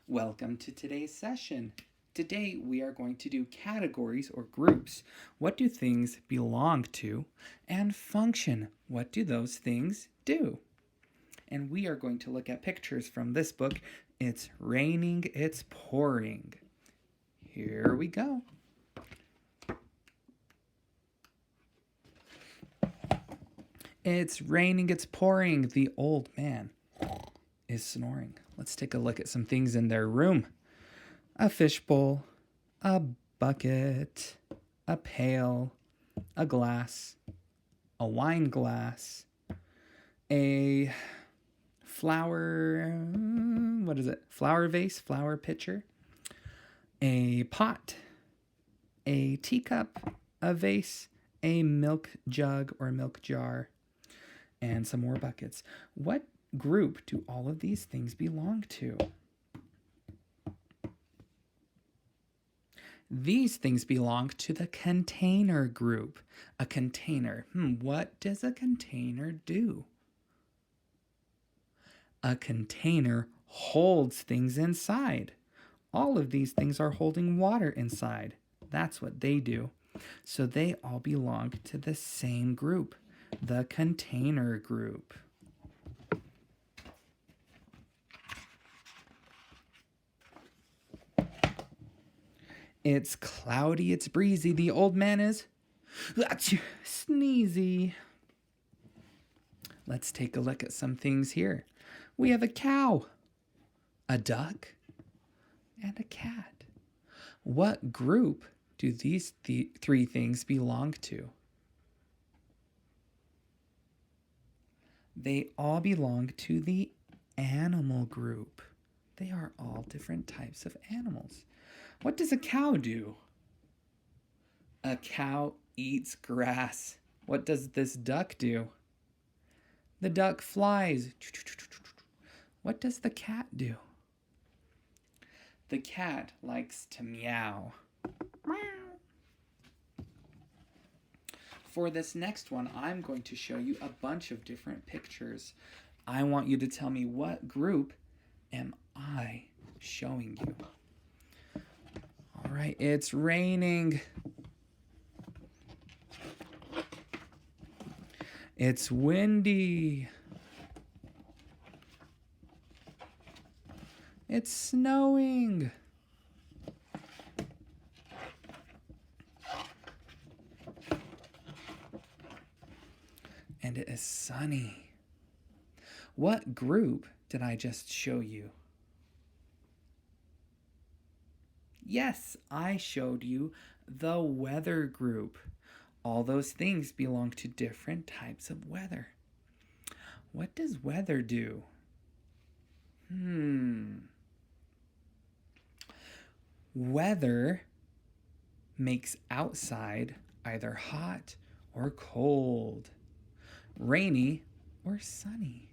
Welcome to today's session. Today we are going to do categories or groups. What do things belong to? And function. What do those things do? And we are going to look at pictures from this book. It's raining, it's pouring. Here we go. It's raining, it's pouring. The old man is snoring. Let's take a look at some things in their room. A fishbowl, a bucket, a pail, a glass, a wine glass, a flower, flower vase, flower pitcher, a pot, a teacup, a vase, a milk jug or milk jar, and some more buckets. What group do all of these things belong to? These things belong to the container group. A container. What does a container do? A container holds things inside. All of these things are holding water inside. That's what they do. So they all belong to the same group, the container group. It's cloudy, it's breezy. The old man is sneezy. Let's take a look at some things here. We have a cow, a duck, and a cat. What group do these three things belong to? They all belong to the animal group. They are all different types of animals. What does a cow do? A cow eats grass. What does this duck do? The duck flies. What does the cat do? The cat likes to meow. For this next one, I'm going to show you a bunch of different pictures. I want you to tell me what group am I showing you. All right, it's raining. It's windy. It's snowing. And it is sunny. What group did I just show you? Yes, I showed you the weather group. All those things belong to different types of weather. What does weather do? Weather makes outside either hot or cold, rainy or sunny,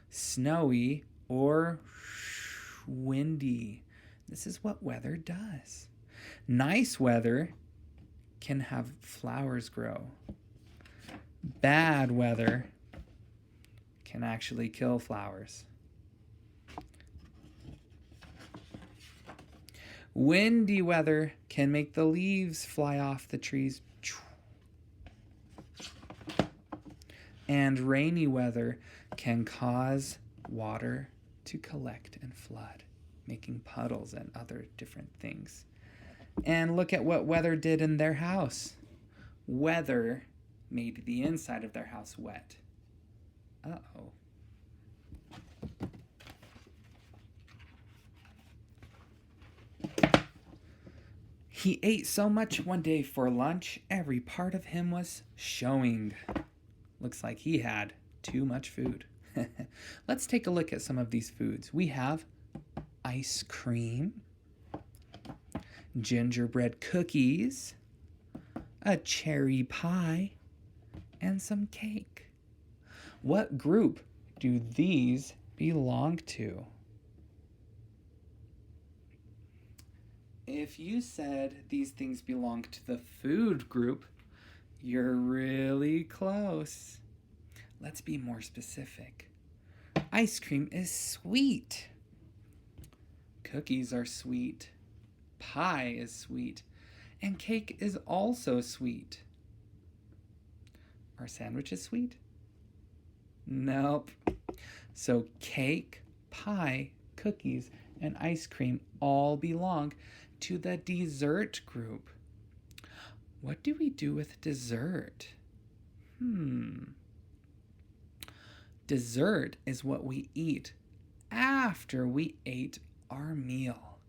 snowy or windy. This is what weather does. Nice weather can have flowers grow. Bad weather can actually kill flowers. Windy weather can make the leaves fly off the trees. And rainy weather can cause water to collect and flood, making puddles and other different things. And look at what weather did in their house. Weather made the inside of their house wet. Uh-oh. He ate so much one day for lunch, every part of him was showing. Looks like he had too much food. Let's take a look at some of these foods. We have ice cream, gingerbread cookies, a cherry pie, and some cake. What group do these belong to? If you said these things belong to the food group, you're really close. Let's be more specific. Ice cream is sweet. Cookies are sweet. Pie is sweet. And cake is also sweet. Are sandwiches sweet? Nope. So cake, pie, cookies, and ice cream all belong to the dessert group. What do we do with dessert? Dessert is what we eat after we ate our meal.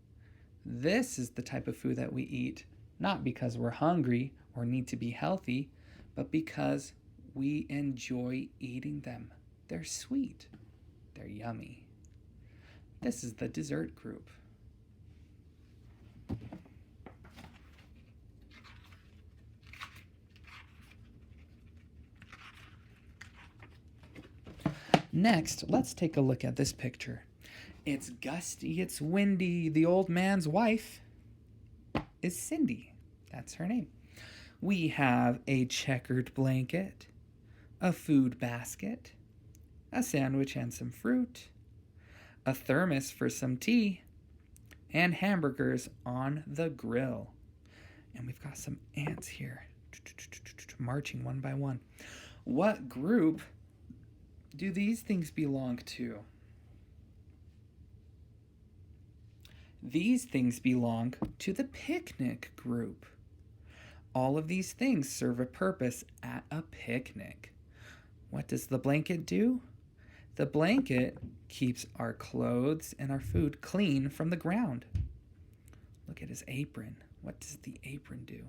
This is the type of food that we eat, not because we're hungry or need to be healthy, but because we enjoy eating them. They're sweet. They're yummy. This is the dessert group. Next, let's take a look at this picture. It's gusty, it's windy. The old man's wife is Cindy. That's her name. We have a checkered blanket, a food basket, a sandwich and some fruit, a thermos for some tea, and hamburgers on the grill. And we've got some ants here, marching one by one. What group do these things belong to? These things belong to the picnic group. All of these things serve a purpose at a picnic. What does the blanket do? The blanket keeps our clothes and our food clean from the ground. Look at his apron. What does the apron do?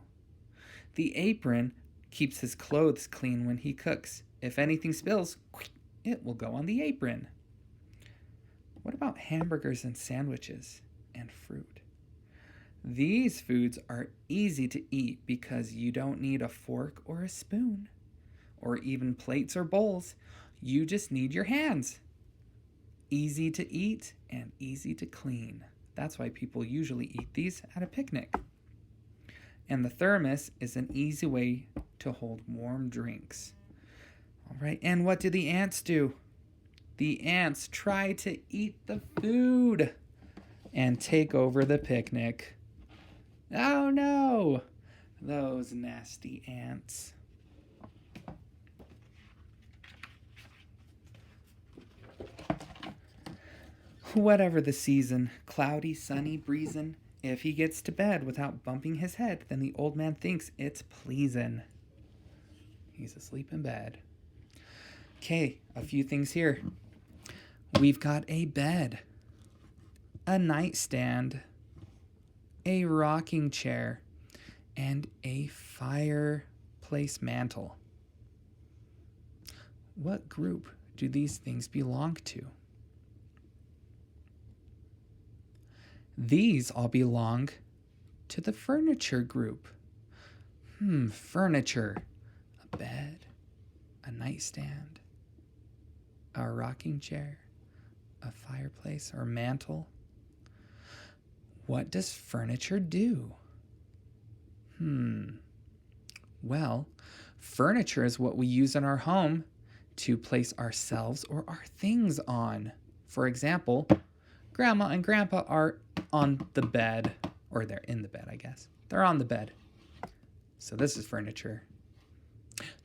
The apron keeps his clothes clean when he cooks. If anything spills, it will go on the apron. What about hamburgers and sandwiches and fruit? These foods are easy to eat because you don't need a fork or a spoon, or even plates or bowls. You just need your hands. Easy to eat and easy to clean. That's why people usually eat these at a picnic. And the thermos is an easy way to hold warm drinks. All right, and what do the ants do? The ants try to eat the food and take over the picnic. Oh no! Those nasty ants. Whatever the season, cloudy, sunny, breezin', if he gets to bed without bumping his head, then the old man thinks it's pleasin'. He's asleep in bed. Okay, a few things here. We've got a bed, a nightstand, a rocking chair, and a fireplace mantle. What group do these things belong to? These all belong to the furniture group. Furniture. A bed, a nightstand, a rocking chair, a fireplace or mantle. What does furniture do? Well, furniture is what we use in our home to place ourselves or our things on. For example, Grandma and Grandpa are on the bed, or they're in the bed, I guess. They're on the bed. So this is furniture.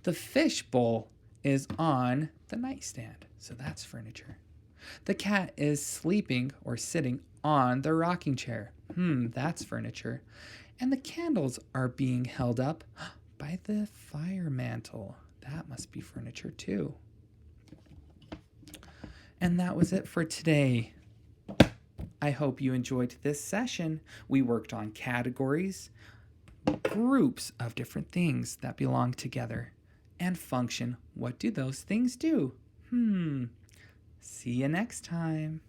The fish bowl is on the nightstand, so that's furniture. The cat is sleeping or sitting on the rocking chair. That's furniture. And the candles are being held up by the fire mantle. That must be furniture too. And that was it for today. I hope you enjoyed this session. We worked on categories, groups of different things that belong together, and function. What do those things do? See you next time.